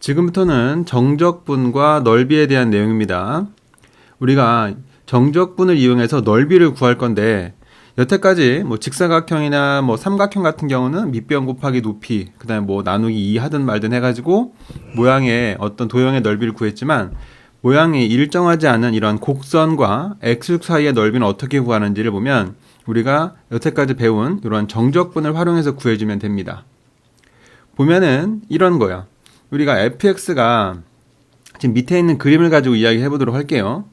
지금부터는 정적분과 넓이에 대한 내용입니다. 우리가 정적분을 이용해서 넓이를 구할 건데 여태까지 직사각형이나 삼각형 같은 경우는 밑변 곱하기 높이, 그 다음에 나누기 2 하든 말든 해가지고 모양의 어떤 도형의 넓이를 구했지만 모양이 일정하지 않은 이런 곡선과 x축 사이의 넓이는 어떻게 구하는지를 보면 우리가 여태까지 배운 이런 정적분을 활용해서 구해주면 됩니다. 보면은 이런 거야. 우리가 fx가 지금 밑에 있는 그림을 가지고 이야기해 보도록 할게요.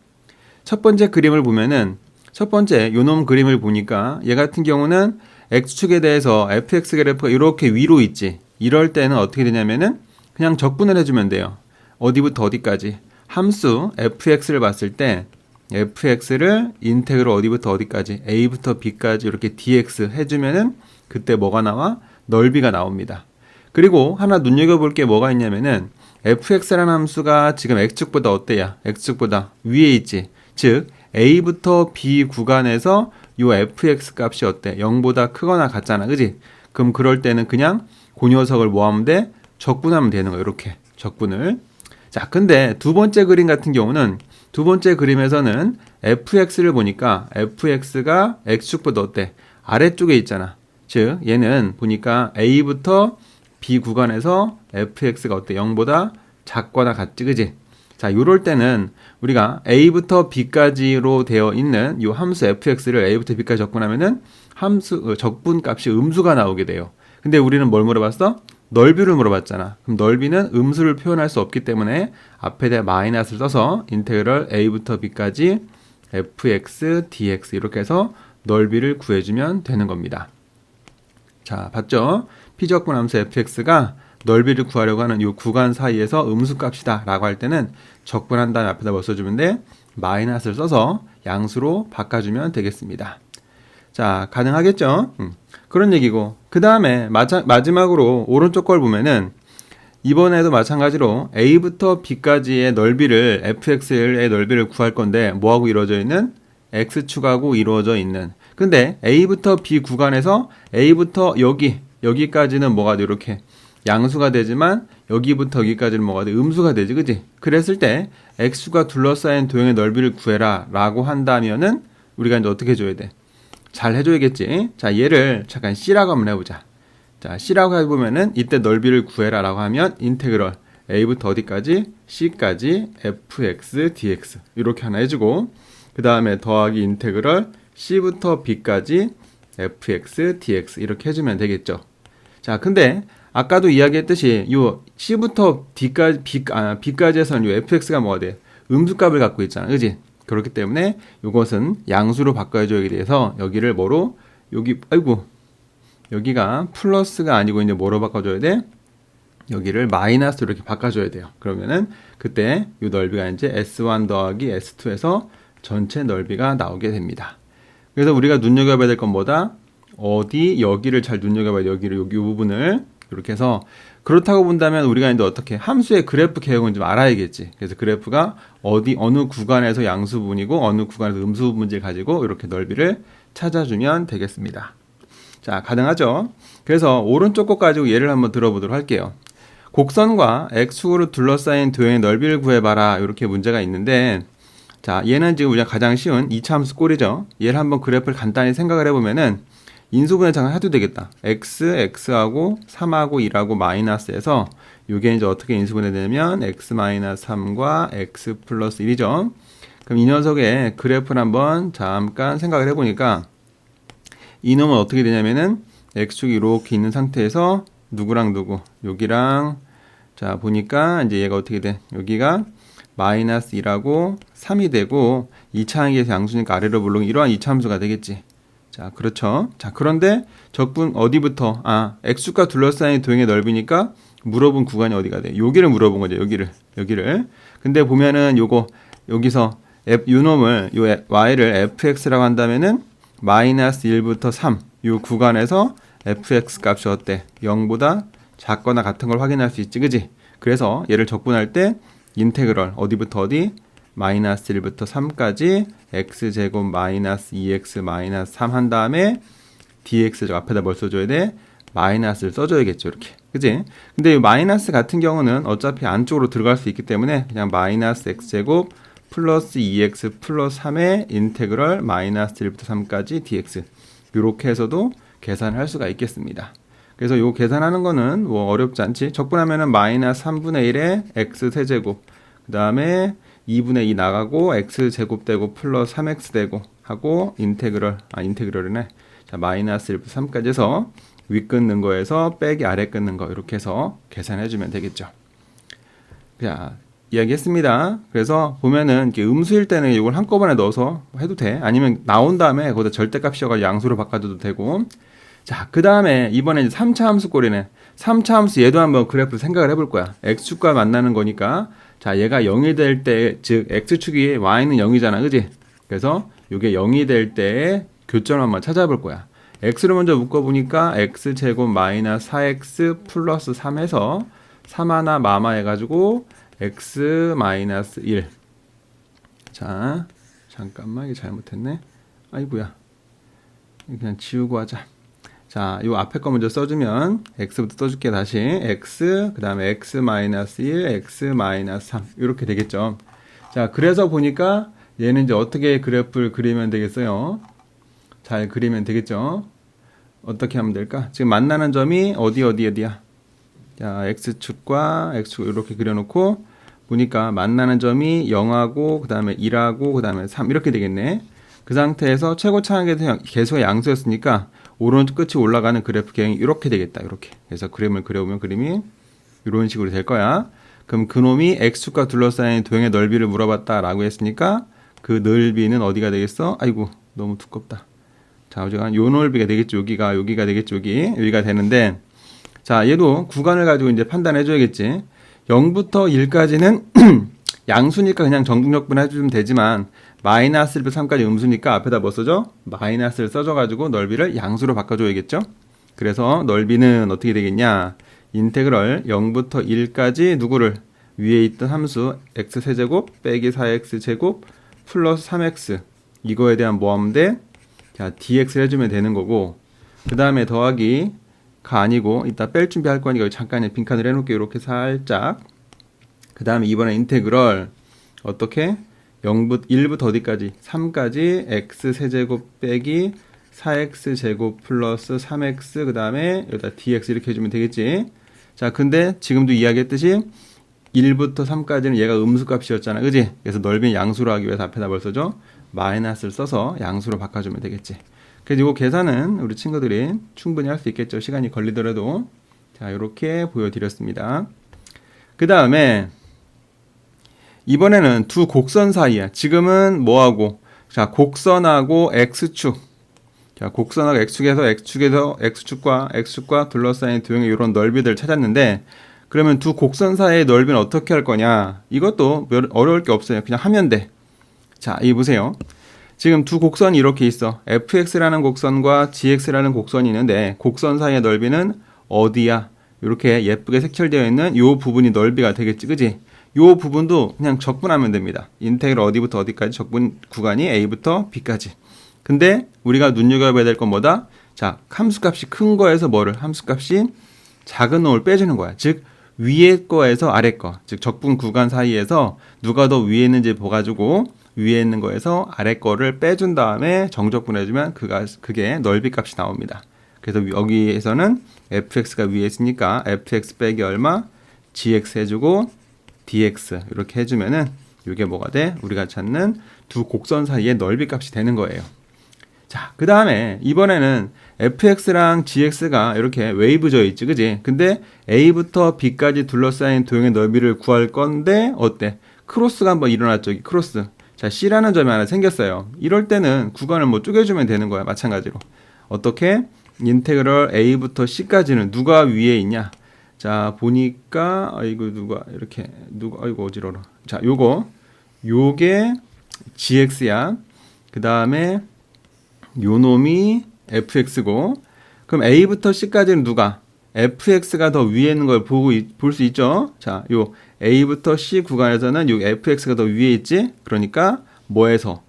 첫 번째 그림을 보면은 첫 번째 요놈 그림을 보니까 얘 같은 경우는 x축에 대해서 fx 그래프가 이렇게 위로 있지. 이럴 때는 어떻게 되냐면은 그냥 적분을 해주면 돼요. 어디부터 어디까지. 함수 fx를 봤을 때 fx를 인테그럴 어디부터 어디까지 a부터 b까지 이렇게 dx 해주면은 그때 뭐가 나와? 넓이가 나옵니다. 그리고 하나 눈여겨볼 게 뭐가 있냐면은 fx라는 함수가 지금 x축보다 어때야? x축보다 위에 있지. 즉 a부터 b 구간에서 요 fx 값이 어때? 0보다 크거나 같잖아. 그지? 그럼 그럴 때는 그냥 그 녀석을 뭐 하면 돼? 적분하면 되는 거야. 이렇게 적분을. 자, 근데 두 번째 그림 같은 경우는 두 번째 그림에서는 fx를 보니까 fx가 x축보다 어때? 아래쪽에 있잖아. 즉 얘는 보니까 a부터 b 구간에서 fx가 어때? 0보다 작거나 같지, 그지? 자, 요럴 때는 우리가 a부터 b까지로 되어 있는 요 함수 fx를 a부터 b까지 적분하면은 함수 적분 값이 음수가 나오게 돼요. 근데 우리는 뭘 물어봤어? 넓이를 물어봤잖아. 그럼 넓이는 음수를 표현할 수 없기 때문에 앞에다 마이너스를 써서 인테그럴 a부터 b까지 fx dx 이렇게 해서 넓이를 구해주면 되는 겁니다. 자, 봤죠? 피적분 함수 fx가 넓이를 구하려고 하는 이 구간 사이에서 음수값이다 라고 할 때는 적분한 다음에 앞에다 뭐 써주면 돼? 마이너스를 써서 양수로 바꿔주면 되겠습니다. 자, 가능하겠죠? 그런 얘기고, 그 다음에 마지막으로 오른쪽 걸 보면은 이번에도 마찬가지로 a부터 b까지의 넓이를 fx의 넓이를 구할 건데 뭐하고 이루어져 있는? x축하고 이루어져 있는. 근데 a부터 b 구간에서 a부터 여기까지는 뭐가 돼? 이렇게 양수가 되지만 여기부터 여기까지는 뭐가 돼? 음수가 되지, 그지? 그랬을 때 x가 둘러싸인 도형의 넓이를 구해라 라고 한다면은 우리가 이제 어떻게 해줘야 돼? 잘 해줘야겠지. 자, 얘를 잠깐 c라고 한번 해보자. 자, c라고 해보면은 이때 넓이를 구해라 라고 하면 인테그럴 a부터 어디까지? c까지 fx dx 이렇게 하나 해주고 그 다음에 더하기 인테그럴 c부터 b까지 fx dx 이렇게 해주면 되겠죠. 자, 근데 아까도 이야기했듯이 요 c부터 b까지 해서는 요 fx가 뭐가 돼? 음수값을 갖고 있잖아, 그지? 그렇기 때문에 이것은 양수로 바꿔줘야 돼서 여기를 뭐로? 여기가 플러스가 아니고 이제 뭐로 바꿔줘야 돼? 여기를 마이너스로 이렇게 바꿔줘야 돼요. 그러면은 그때 이 넓이가 이제 S1 더하기 S2에서 전체 넓이가 나오게 됩니다. 그래서 우리가 눈여겨봐야 될 건 뭐다? 여기를 잘 눈여겨봐야 돼. 여기 부분을. 이렇게 해서 그렇다고 본다면 우리가 이제 어떻게 함수의 그래프 개형은 좀 알아야겠지. 그래서 그래프가 어느 구간에서 양수 부분이고 어느 구간에서 음수 부분인지를 가지고 이렇게 넓이를 찾아주면 되겠습니다. 자, 가능하죠? 그래서 오른쪽 것 가지고 예를 한번 들어보도록 할게요. 곡선과 x축으로 둘러싸인 도형의 넓이를 구해봐라. 이렇게 문제가 있는데 자, 얘는 지금 우리가 가장 쉬운 2차 함수 꼴이죠. 얘를 한번 그래프를 간단히 생각을 해보면은 인수분해 잠깐 해도 되겠다. x하고 3하고 1하고 마이너스에서 이게 이제 어떻게 인수분해 되냐면 x-3과 x 플러스 1이죠. 그럼 이 녀석의 그래프를 한번 잠깐 생각을 해보니까 이놈은 어떻게 되냐면은 x축이 이렇게 있는 상태에서 누구랑 누구 여기랑 자 보니까 이제 얘가 어떻게 돼? 여기가 마이너스 1하고 3이 되고 2차 항에서 양수니까 아래로 물론 이러한 2차 함수가 되겠지. 자, 그렇죠. 자, 그런데 적분 어디부터? x축과 둘러싸인 도형의 넓이니까 물어본 구간이 어디가 돼? 여기를 물어본 거죠. 여기를. 근데 보면은 여기서 요놈을 y를 fx라고 한다면은 마이너스 1부터 3 요 구간에서 fx 값이 어때? 0보다 작거나 같은 걸 확인할 수 있지, 그지? 그래서 얘를 적분할 때 인테그럴 어디부터 어디? 마이너스 1부터 3까지 x제곱 마이너스 2x 마이너스 3 한 다음에 dx 앞에다 뭘 써줘야 돼? 마이너스를 써줘야겠죠. 이렇게. 그지? 근데 이 마이너스 같은 경우는 어차피 안쪽으로 들어갈 수 있기 때문에 그냥 마이너스 x제곱 플러스 2x 플러스 3의 인테그럴 마이너스 1부터 3까지 dx 이렇게 해서도 계산을 할 수가 있겠습니다. 그래서 요 계산하는 거는 뭐 어렵지 않지. 적분하면은 마이너스 3분의 1에 x 세제곱 그 다음에 2분의 2 나가고 x제곱 되고 플러스 3x 되고 하고 인테그럴이네. 자, 마이너스 1부터 3까지 해서 위 끊는 거에서 빼기 아래 끊는 거 이렇게 해서 계산해 주면 되겠죠. 자, 이야기했습니다. 그래서 보면은 이렇게 음수일 때는 이걸 한꺼번에 넣어서 해도 돼. 아니면 나온 다음에 거기다 절대값이어가지고 양수로 바꿔줘도 되고. 자, 그 다음에 이번에 이제 3차 함수 꼴이네. 3차 함수 얘도 한번 그래프를 생각을 해볼 거야. x축과 만나는 거니까. 자, 얘가 0이 될 때, 즉 x축이 y는 0이잖아. 그지? 그래서 이게 0이 될 때의 교점을 한번 찾아볼 거야. x를 먼저 묶어보니까 x제곱 마이너스 4x 플러스 3 해서 3 하나 마마 해가지고 x 마이너스 1. 자, 잠깐만 이게 잘못했네. 아이고야. 그냥 지우고 하자. 자, 요 앞에 거 먼저 써주면 x부터 써줄게. 다시 x 그 다음에 x 마이너스 1 x 마이너스 3 이렇게 되겠죠. 자, 그래서 보니까 얘는 이제 어떻게 그래프를 그리면 되겠어요? 잘 그리면 되겠죠. 어떻게 하면 될까? 지금 만나는 점이 어디야? 자, x축과 x축 이렇게 그려놓고 보니까 만나는 점이 0하고 그 다음에 1하고 그 다음에 3 이렇게 되겠네. 그 상태에서 최고차항에 대해서 계수가 양수였으니까 오른쪽 끝이 올라가는 그래프 개형이 이렇게 되겠다. 이렇게. 그래서 그림을 그려보면 그림이 이런 식으로 될 거야. 그럼 그놈이 x축과 둘러싸인 도형의 넓이를 물어봤다라고 했으니까 그 넓이는 어디가 되겠어? 아이고 너무 두껍다. 자, 어쨌든 요 넓이가 되겠죠. 여기가 되겠죠. 여기가 되는데, 자, 얘도 구간을 가지고 이제 판단해 줘야겠지. 0부터 1까지는 양수니까 그냥 정중력분 해주면 되지만, 마이너스 1부터 3까지 음수니까 앞에다 뭐 써줘? 마이너스를 써줘가지고 넓이를 양수로 바꿔줘야겠죠. 그래서 넓이는 어떻게 되겠냐? 인테그럴 0부터 1까지 누구를? 위에 있던 함수 x세제곱 빼기 4x제곱 플러스 3x 이거에 대한 뭐 하면 돼? 자, dx를 해주면 되는 거고, 그 다음에 더하기가 아니고 이따 뺄 준비할 거니까 잠깐 빈칸을 해놓을게요. 이렇게 살짝. 그 다음에 이번에 인테그럴 어떻게? 1부터 어디까지? 3까지 x세제곱 빼기 4x제곱 플러스 3x 그 다음에 여기다 dx 이렇게 해주면 되겠지. 자, 근데 지금도 이야기했듯이 1부터 3까지는 얘가 음수값이었잖아. 그지? 그래서 넓이는 양수로 하기 위해서 앞에다 뭘 써줘? 마이너스를 써서 양수로 바꿔주면 되겠지. 그래서 이거 계산은 우리 친구들이 충분히 할 수 있겠죠. 시간이 걸리더라도. 자, 이렇게 보여드렸습니다. 그 다음에 이번에는 두 곡선 사이야. 지금은 뭐하고? 자, 곡선하고 x축. 자, 곡선하고 x축에서 x축과 둘러싸인 도형의 이런 넓이들을 찾았는데, 그러면 두 곡선 사이의 넓이는 어떻게 할 거냐? 이것도 어려울 게 없어요. 그냥 하면 돼. 자, 이 보세요. 지금 두 곡선이 이렇게 있어. fx라는 곡선과 gx라는 곡선이 있는데 곡선 사이의 넓이는 어디야? 이렇게 예쁘게 색칠되어 있는 이 부분이 넓이가 되겠지, 그지? 이 부분도 그냥 적분하면 됩니다. 인테그럴 어디부터 어디까지 적분 구간이 a부터 b까지. 근데 우리가 눈여겨봐야 될 건 뭐다? 자, 함수값이 큰 거에서 뭐를? 함수값이 작은 놈을 빼주는 거야. 즉 위에 거에서 아래 거, 즉 적분 구간 사이에서 누가 더 위에 있는지 봐가지고 위에 있는 거에서 아래 거를 빼준 다음에 정적분해주면 그게 넓이 값이 나옵니다. 그래서 여기에서는 fx가 위에 있으니까 fx 빼기 얼마? gx 해주고 dx 이렇게 해주면은 이게 뭐가 돼? 우리가 찾는 두 곡선 사이의 넓이 값이 되는 거예요. 자, 그 다음에 이번에는 fx랑 gx가 이렇게 웨이브져 있지, 그지? 근데 a부터 b까지 둘러싸인 도형의 넓이를 구할 건데 어때? 크로스가 한번 일어났죠, 크로스. 자, C라는 점이 하나 생겼어요. 이럴 때는 구간을 뭐 쪼개주면 되는 거야. 마찬가지로. 어떻게? 인테그럴 A부터 C까지는 누가 위에 있냐? 자, 보니까, 아이고, 어지러워. 자, 요게 GX야. 그 다음에 요 놈이 FX고, 그럼 A부터 C까지는 누가? FX가 더 위에 있는 걸 볼 수 있죠? 자, 요 A부터 C 구간에서는 요 FX가 더 위에 있지? 그러니까 뭐에서?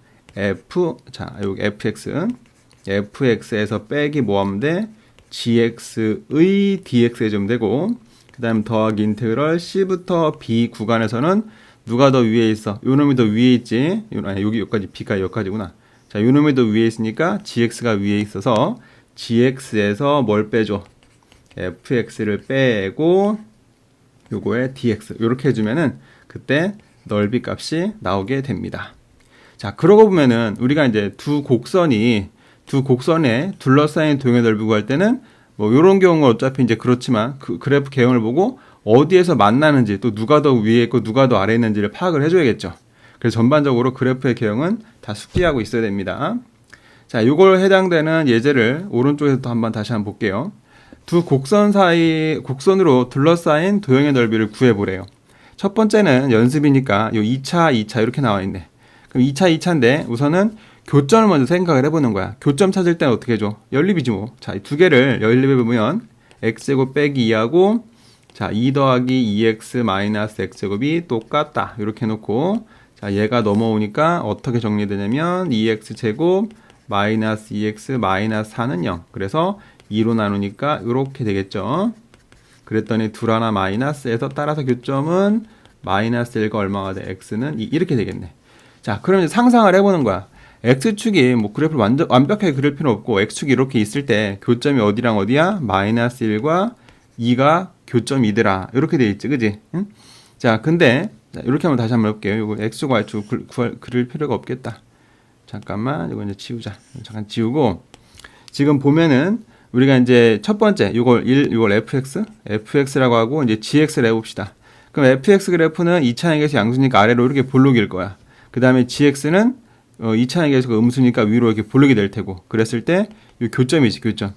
자, 요 FX에서 빼기 뭐 하면 돼? gx의 dx 해주면 되고, 그 다음 더하기 인테그럴 c부터 b 구간에서는 누가 더 위에 있어? 요 놈이 더 위에 있지? 아니, 여기까지 b가 여기까지구나. 자, 요 놈이 더 위에 있으니까 gx가 위에 있어서 gx에서 뭘 빼줘? fx를 빼고 요거에 dx 요렇게 해주면은 그때 넓이 값이 나오게 됩니다. 자, 그러고 보면은 우리가 이제 두 곡선에 둘러싸인 도형의 넓이 구할 때는 뭐 요런 경우가 어차피 이제 그렇지만 그 그래프 개형을 보고 어디에서 만나는지 또 누가 더 위에 있고 누가 더 아래에 있는지를 파악을 해줘야겠죠. 그래서 전반적으로 그래프의 개형은 다 숙지하고 있어야 됩니다. 자, 요걸 해당되는 예제를 오른쪽에서 또 한번 다시 한번 볼게요. 두 곡선으로 둘러싸인 도형의 넓이를 구해보래요. 첫 번째는 연습이니까 요 2차 이렇게 나와 있네. 그럼 2차 2차인데 우선은 교점을 먼저 생각을 해보는 거야. 교점 찾을 때는 어떻게 해줘? 연립이지 뭐. 자, 이 두 개를 연립해보면 x제곱 빼기 2하고 자, 2 더하기 2x 마이너스 x제곱이 똑같다. 이렇게 해놓고 자, 얘가 넘어오니까 어떻게 정리되냐면 2x제곱 마이너스 2x 마이너스 4는 0. 그래서 2로 나누니까 이렇게 되겠죠. 그랬더니 둘 하나 마이너스에서 따라서 교점은 마이너스 1가 얼마가 돼? x는 2 이렇게 되겠네. 자, 그럼 이제 상상을 해보는 거야. x축이 뭐 그래프를 완벽하게 그릴 필요 없고 x축이 이렇게 있을 때 교점이 어디랑 어디야? 마이너스 1과 2가 교점이더라. 이렇게 돼 있지, 그지? 응? 자, 근데 자, 이렇게 한번 다시 한번 해볼게요. 이거 x축 y축 그릴 필요가 없겠다. 잠깐만, 이거 이제 지우자. 잠깐 지우고 지금 보면은 우리가 이제 첫 번째 이걸 fx라고 하고 이제 gx를 해봅시다. 그럼 fx 그래프는 2차항에서 양수니까 아래로 이렇게 볼록일 거야. 그 다음에 gx는 2차항에서 음수니까 위로 이렇게 볼록이 될 테고. 그랬을 때 이 교점이지, 교점.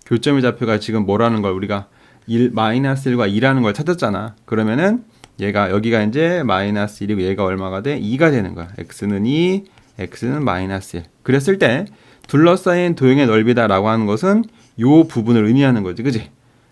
교점의 좌표가 지금 뭐라는 걸 우리가 마이너스 1과 2라는 걸 찾았잖아. 그러면은 여기가 이제 마이너스 1이고 얘가 얼마가 돼? 2가 되는 거야. x는 2, x는 마이너스 1. 그랬을 때 둘러싸인 도형의 넓이다라고 하는 것은 요 부분을 의미하는 거지, 그지?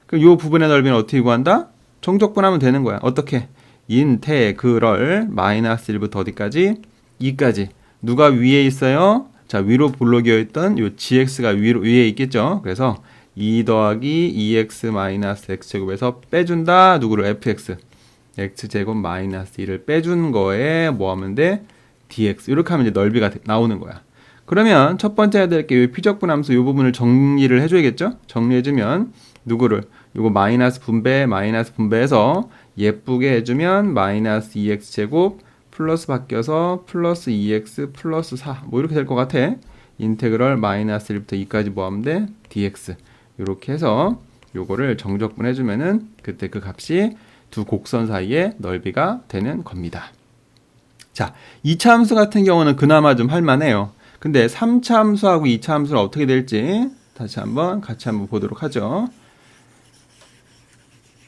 그럼 요 부분의 넓이는 어떻게 구한다? 정적분하면 되는 거야. 어떻게? 인테그럴 마이너스 1부터 어디까지? 2까지. 누가 위에 있어요? 자, 위로 볼록이어 있던 요 gx가 위에 있겠죠? 그래서 2 더하기 2x 마이너스 x제곱에서 빼준다. 누구를? fx. x제곱 마이너스 2를 빼준 거에 뭐 하면 돼? dx. 이렇게 하면 이제 넓이가 나오는 거야. 그러면 첫 번째 해야 될 게 피적분함수 이 부분을 정리를 해줘야겠죠? 정리해주면 누구를? 이거 마이너스 분배해서 예쁘게 해주면 마이너스 2x 제곱 플러스 바뀌어서 플러스 2x 플러스 4 뭐 이렇게 될 것 같아. 인테그럴 마이너스 1부터 2까지 뭐 하면 돼? dx. 이렇게 해서 요거를 정적분 해주면은 그때 그 값이 두 곡선 사이의 넓이가 되는 겁니다. 자, 2차 함수 같은 경우는 그나마 좀 할만해요. 근데 3차 함수하고 2차 함수는 어떻게 될지 같이 한번 보도록 하죠.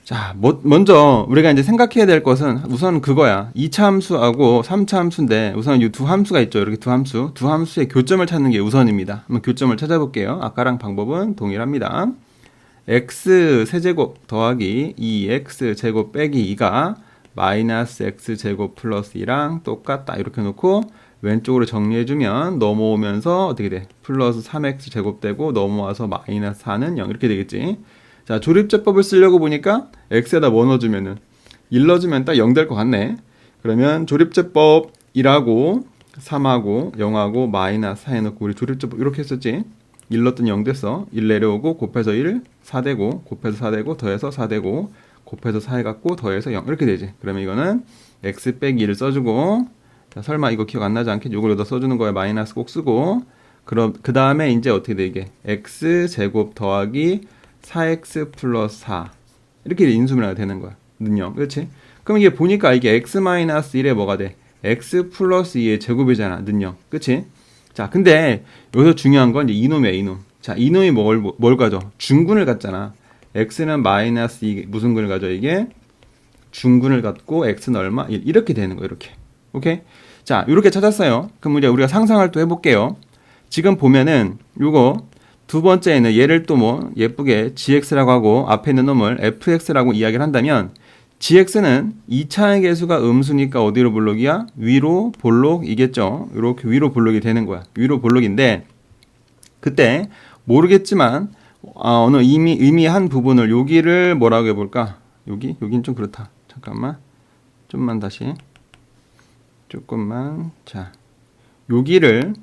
자, 먼저 우리가 이제 생각해야 될 것은 우선 그거야. 2차 함수하고 3차 함수인데 우선 이 두 함수가 있죠. 이렇게 두 함수의 교점을 찾는 게 우선입니다. 한번 교점을 찾아볼게요. 아까랑 방법은 동일합니다. x 세제곱 더하기 2x 제곱 빼기 2가 마이너스 x 제곱 플러스 2랑 똑같다. 이렇게 놓고 왼쪽으로 정리해주면 넘어오면서 어떻게 돼? 플러스 3x 제곱되고 넘어와서 마이너스 4는 0 이렇게 되겠지. 자, 조립제법을 쓰려고 보니까 x에다 뭐 넣어주면은 1 넣어주면 딱 0 될 것 같네. 그러면 조립제법 1하고 3하고 0하고 마이너스 4 해놓고 우리 조립제법 이렇게 했었지. 1 넣었더니 0 됐어. 1 내려오고 곱해서 1 4 되고 곱해서 4 되고 더해서 4 되고 곱해서 4 해갖고 더해서 0 이렇게 되지. 그러면 이거는 x 빼기 1을 써주고 자, 설마 이거 기억 안 나지 않겠지? 이걸 여기다 써주는 거야. 마이너스 꼭 쓰고 그럼 그 다음에 이제 어떻게 돼 이게 x 제곱 더하기 4x 플러스 4 이렇게 인수분해가 되는 거야. 능력 그렇지? 그럼 이게 보니까 이게 x 마이너스 1에 뭐가 돼? x 플러스 2의 제곱이잖아. 능력 그렇지? 자, 근데 여기서 중요한 건 이제 이놈이야. 이놈. 자, 이놈이 뭘 가져? 중군을 갖잖아. x는 마이너스 2 무슨 군을 가져? 이게 중군을 갖고 x는 얼마? 1 이렇게 되는 거야. 이렇게. 오케이? 자, 이렇게 찾았어요. 그럼 이제 우리가 상상을 또 해볼게요. 지금 보면은 요거 두 번째에는 얘를 또 뭐 예쁘게 gx라고 하고 앞에 있는 놈을 fx라고 이야기를 한다면 gx는 2차의 개수가 음수니까 어디로 볼록이야? 위로 볼록이겠죠. 이렇게 위로 볼록이 되는 거야. 위로 볼록인데 그때 모르겠지만 어느 의미한 부분을 여기를 뭐라고 해볼까? 여긴 좀 그렇다. 잠깐만. 좀만 다시. 조금만. 자, 여기를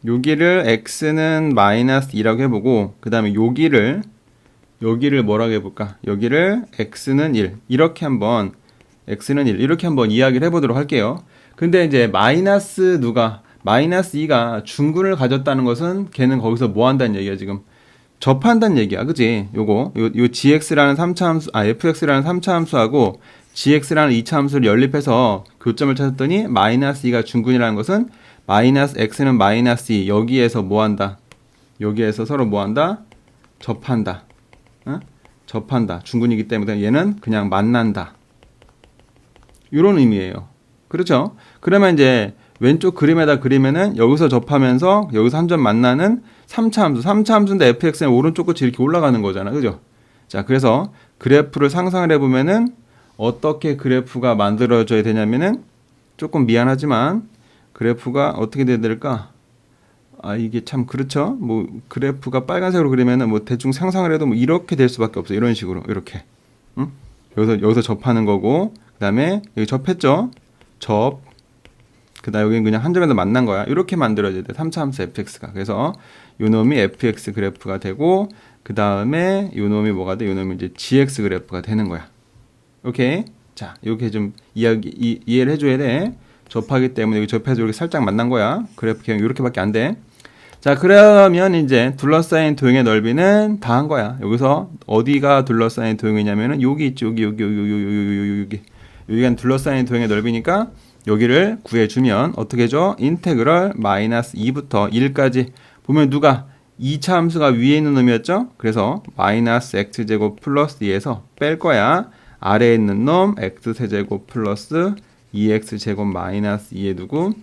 x는 마이너스 2라고 해보고, 그 다음에 여기를 뭐라고 해볼까? 여기를 x는 1. 이렇게 한번 이야기를 해보도록 할게요. 근데 이제 마이너스 2가 중근을 가졌다는 것은 걔는 거기서 뭐 한다는 얘기야, 지금? 접한다는 얘기야, 그지? 요 gx라는 3차 함수, fx라는 3차 함수하고 gx라는 2차 함수를 연립해서 교점을 찾았더니 마이너스 2가 중근이라는 것은 마이너스 x는 마이너스 2, 여기에서 뭐 한다? 여기에서 서로 뭐 한다? 접한다. 어? 접한다. 중근이기 때문에 얘는 그냥 만난다. 이런 의미예요. 그렇죠? 그러면 이제 왼쪽 그림에다 그리면은 여기서 접하면서 여기서 한 점 만나는 3차 함수인데 fx는 오른쪽 끝이 이렇게 올라가는 거잖아. 그죠? 자, 그래서 그래프를 상상을 해보면은 어떻게 그래프가 만들어져야 되냐면은 조금 미안하지만 그래프가 어떻게 돼야 될까? 이게 참 그렇죠? 뭐 그래프가 빨간색으로 그리면은 뭐 대충 상상을 해도 뭐 이렇게 될 수밖에 없어. 이런 식으로 이렇게. 응? 여기서 접하는 거고, 그다음에 여기 접했죠? 그다음 여기는 그냥 한 점에서 만난 거야. 이렇게 만들어져야 돼. 3차 함수 fx가. 그래서 요 놈이 fx 그래프가 되고, 그 다음에 요 놈이 뭐가 돼? 요 놈이 이제 gx 그래프가 되는 거야. 오케이? 자, 이렇게 좀 이해를 해줘야 돼. 접하기 때문에 여기 접해서 이렇게 살짝 만난 거야. 그래프 개형 이렇게밖에 안 돼. 자, 그러면 이제 둘러싸인 도형의 넓이는 다 한 거야. 여기서 어디가 둘러싸인 도형이냐면은 여기 있죠. 여기가 둘러싸인 도형의 넓이니까 여기를 구해주면 어떻게 해줘? 인테그럴 마이너스 2부터 1까지 보면 누가 2차 함수가 위에 있는 놈이었죠? 그래서 마이너스 x제곱 플러스 2에서 뺄 거야. 아래에 있는 놈 x세제곱 플러스 2x제곱 마이너스 2에 두고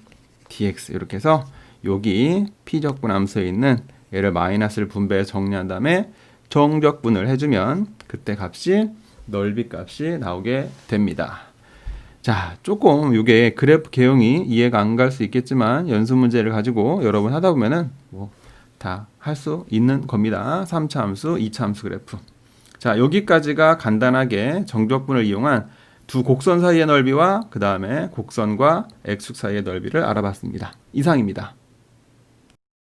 dx 이렇게 해서 여기 피적분 함수에 있는 얘를 마이너스를 분배해서 정리한 다음에 정적분을 해주면 그때 값이 넓이 값이 나오게 됩니다. 자, 조금 이게 그래프 개형이 이해가 안 갈 수 있겠지만 연습 문제를 가지고 여러분 하다 보면은 뭐 다 할 수 있는 겁니다. 3차 함수, 2차 함수 그래프. 자, 여기까지가 간단하게 정적분을 이용한 두 곡선 사이의 넓이와 그 다음에 곡선과 x축 사이의 넓이를 알아봤습니다. 이상입니다.